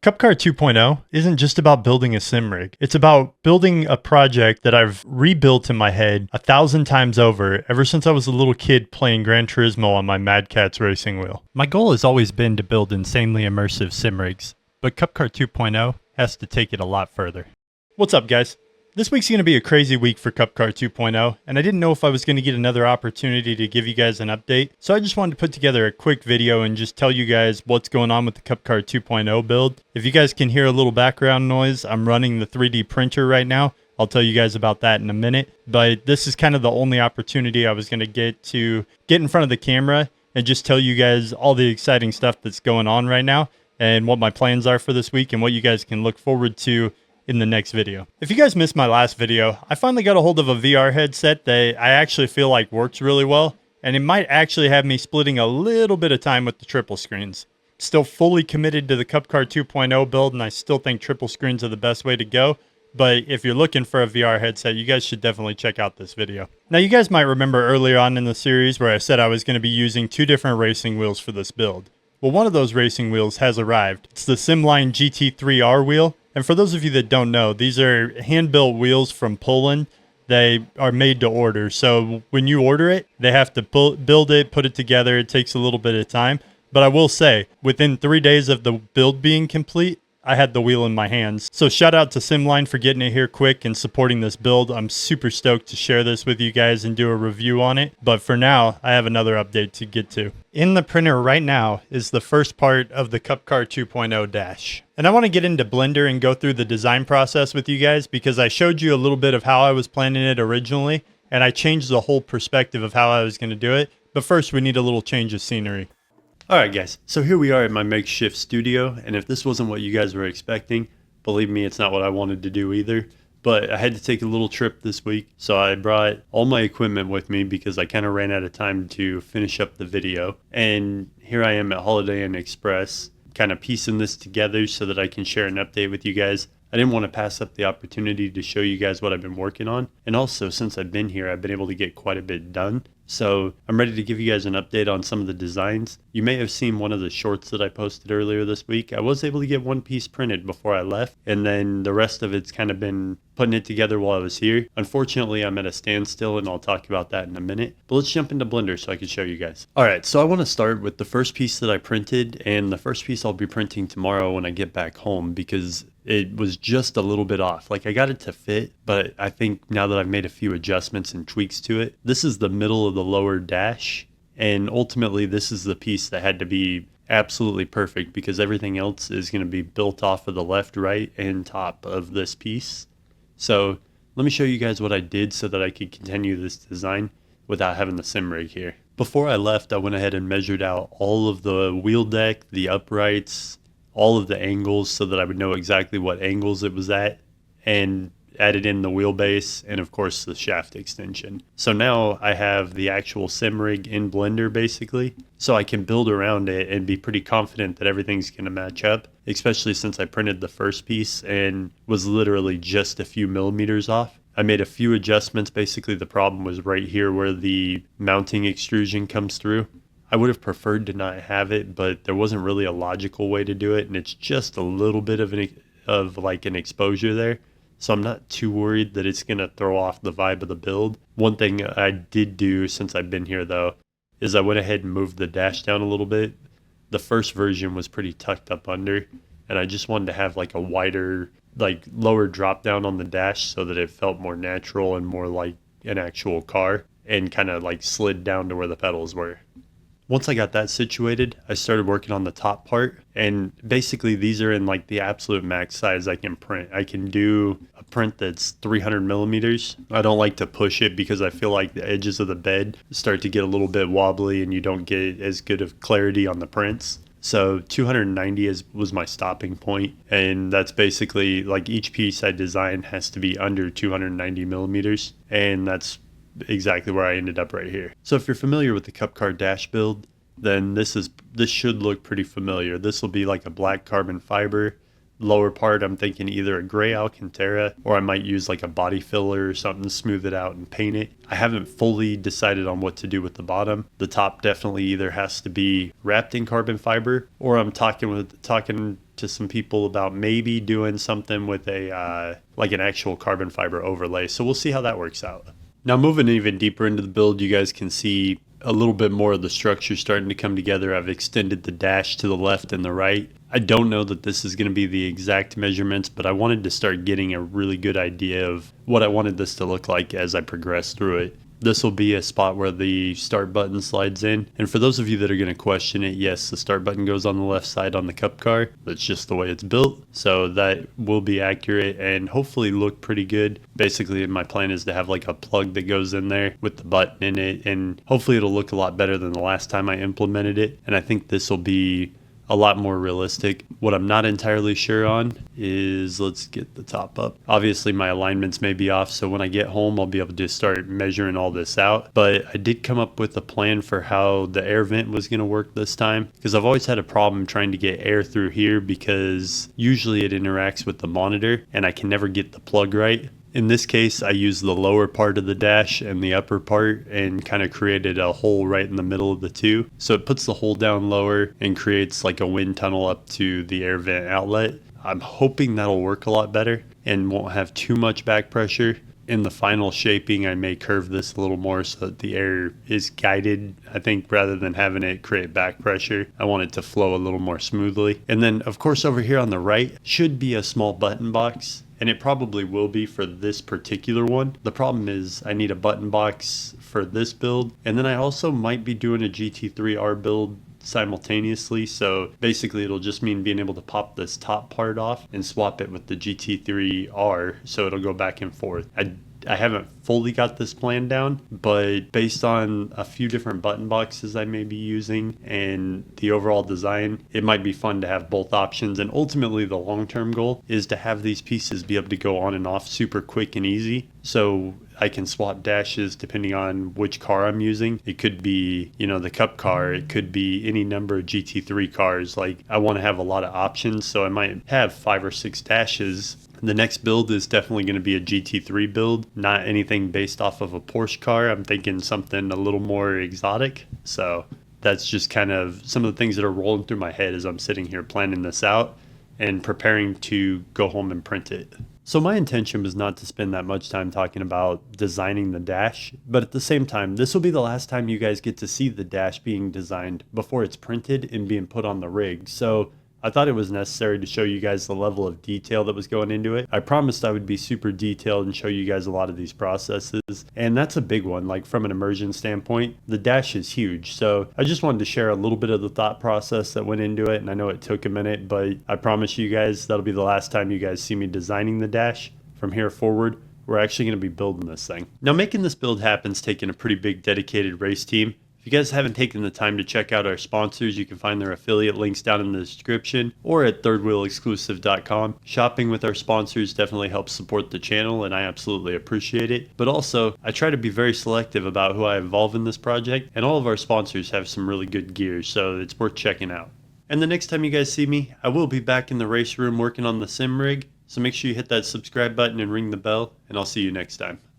Cupcar 2.0 isn't just about building a sim rig. It's about building a project that I've rebuilt in my head 1,000 times over ever since I was a little kid playing Gran Turismo on my Mad Catz racing wheel. My goal has always been to build insanely immersive sim rigs, but Cupcar 2.0 has to take it a lot further. What's up, guys? This week's going to be a crazy week for Cupcar 2.0, and I didn't know if I was going to get another opportunity to give you guys an update, so I just wanted to put together a quick video and just tell you guys what's going on with the Cupcar 2.0 build. If you guys can hear a little background noise, I'm running the 3D printer right now. I'll tell you guys about that in a minute, but this is kind of the only opportunity I was going to get in front of the camera and just tell you guys all the exciting stuff that's going on right now and what my plans are for this week and what you guys can look forward to in the next video. If you guys missed my last video, I finally got a hold of a VR headset that I actually feel like works really well, and it might actually have me splitting a little bit of time with the triple screens. Still fully committed to the Cupcar 2.0 build, and I still think triple screens are the best way to go, but if you're looking for a VR headset, you guys should definitely check out this video. Now, you guys might remember earlier on in the series where I said I was going to be using two different racing wheels for this build. Well, one of those racing wheels has arrived. It's the Simline GT3R wheel. And for those of you that don't know, these are hand-built wheels from Poland. They are made to order. So when you order it, they have to build it, put it together. It takes a little bit of time. But I will say, within 3 days of the build being complete, I had the wheel in my hands. So shout out to Simline for getting it here quick and supporting this build. I'm super stoked to share this with you guys and do a review on it. But for now, I have another update to get to. In the printer right now is the first part of the Cupcar 2.0 dash. And I want to get into Blender and go through the design process with you guys because I showed you a little bit of how I was planning it originally, and I changed the whole perspective of how I was going to do it. But first, we need a little change of scenery. Alright guys, so here we are at my makeshift studio, and if this wasn't what you guys were expecting, believe me, it's not what I wanted to do either. But I had to take a little trip this week, so I brought all my equipment with me because I kind of ran out of time to finish up the video. And here I am at Holiday Inn Express, kind of piecing this together so that I can share an update with you guys. I didn't want to pass up the opportunity to show you guys what I've been working on. And also, since I've been here, I've been able to get quite a bit done. So I'm ready to give you guys an update on some of the designs. You may have seen one of the shorts that I posted earlier this week. I was able to get one piece printed before I left, and then the rest of it's kind of been putting it together while I was here. Unfortunately, I'm at a standstill, and I'll talk about that in a minute. But let's jump into Blender so I can show you guys. Alright, so I want to start with the first piece that I printed, and the first piece I'll be printing tomorrow when I get back home because it was just a little bit off. Like, I got it to fit, but I think now that I've made a few adjustments and tweaks to it, this is the middle of the lower dash, and ultimately this is the piece that had to be absolutely perfect because everything else is going to be built off of the left, right, and top of this piece. So let me show you guys what I did so that I could continue this design without having the sim rig here. Before I left, I went ahead and measured out all of the wheel deck, the uprights, all of the angles so that I would know exactly what angles it was at, and added in the wheelbase and of course the shaft extension. So now I have the actual sim rig in Blender basically, so I can build around it and be pretty confident that everything's going to match up, especially since I printed the first piece and was literally just a few millimeters off. I made a few adjustments. Basically the problem was right here where the mounting extrusion comes through. I would have preferred to not have it, but there wasn't really a logical way to do it, and it's just a little bit of an exposure there. So I'm not too worried that it's going to throw off the vibe of the build. One thing I did do since I've been here though, is I went ahead and moved the dash down a little bit. The first version was pretty tucked up under, and I just wanted to have like a wider, like lower drop down on the dash so that it felt more natural and more like an actual car, and kind of like slid down to where the pedals were. Once I got that situated, I started working on the top part, and basically these are in like the absolute max size I can print. I can do a print that's 300 millimeters. I don't like to push it because I feel like the edges of the bed start to get a little bit wobbly and you don't get as good of clarity on the prints. So 290 was my stopping point, and that's basically like each piece I design has to be under 290 millimeters, and that's exactly where I ended up right here. So if you're familiar with the Cupcar dash build, then this should look pretty familiar. This will be like a black carbon fiber. Lower part, I'm thinking either a gray Alcantara, or I might use like a body filler or something to smooth it out and paint it. I haven't fully decided on what to do with the bottom. The top definitely either has to be wrapped in carbon fiber, or I'm talking to some people about maybe doing something with a like an actual carbon fiber overlay. So we'll see how that works out. Now moving even deeper into the build, you guys can see a little bit more of the structure starting to come together. I've extended the dash to the left and the right. I don't know that this is going to be the exact measurements, but I wanted to start getting a really good idea of what I wanted this to look like as I progress through it. This will be a spot where the start button slides in. And for those of you that are going to question it, yes, the start button goes on the left side on the Cupcar. That's just the way it's built. So that will be accurate and hopefully look pretty good. Basically, my plan is to have like a plug that goes in there with the button in it. And hopefully it'll look a lot better than the last time I implemented it. And I think this will be a lot more realistic. What I'm not entirely sure on is, let's get the top up. Obviously my alignments may be off, so when I get home I'll be able to start measuring all this out. But I did come up with a plan for how the air vent was going to work this time, because I've always had a problem trying to get air through here because usually it interacts with the monitor and I can never get the plug right. In this case, I used the lower part of the dash and the upper part and kind of created a hole right in the middle of the two. So it puts the hole down lower and creates like a wind tunnel up to the air vent outlet. I'm hoping that'll work a lot better and won't have too much back pressure. In the final shaping, I may curve this a little more so that the air is guided. I think rather than having it create back pressure, I want it to flow a little more smoothly. And then of course over here on the right should be a small button box. And it probably will be for this particular one. The problem is I need a button box for this build. And then I also might be doing a GT3R build simultaneously. So basically it'll just mean being able to pop this top part off and swap it with the GT3R. So it'll go back and forth. I haven't fully got this plan down, but based on a few different button boxes I may be using and the overall design, it might be fun to have both options. And ultimately the long-term goal is to have these pieces be able to go on and off super quick and easy. So I can swap dashes depending on which car I'm using. It could be, you know, the Cupcar. It could be any number of GT3 cars. Like I want to have a lot of options, so I might have 5 or 6 dashes. The next build is definitely going to be a GT3 build, not anything based off of a Porsche car. I'm thinking something a little more exotic. So that's just kind of some of the things that are rolling through my head as I'm sitting here planning this out and preparing to go home and print it. So my intention was not to spend that much time talking about designing the dash, but at the same time, this will be the last time you guys get to see the dash being designed before it's printed and being put on the rig. So I thought it was necessary to show you guys the level of detail that was going into it. I promised I would be super detailed and show you guys a lot of these processes, and that's a big one. Like from an immersion standpoint, the dash is huge. So I just wanted to share a little bit of the thought process that went into it, and I know it took a minute, but I promise you guys that'll be the last time you guys see me designing the dash. From here forward, we're actually going to be building this thing. Now making this build happen's taken a pretty big dedicated race team. If you guys haven't taken the time to check out our sponsors, you can find their affiliate links down in the description or at thirdwheelexclusive.com. Shopping with our sponsors definitely helps support the channel, and I absolutely appreciate it. But also, I try to be very selective about who I involve in this project, and all of our sponsors have some really good gear, so it's worth checking out. And the next time you guys see me, I will be back in the race room working on the sim rig, so make sure you hit that subscribe button and ring the bell, and I'll see you next time.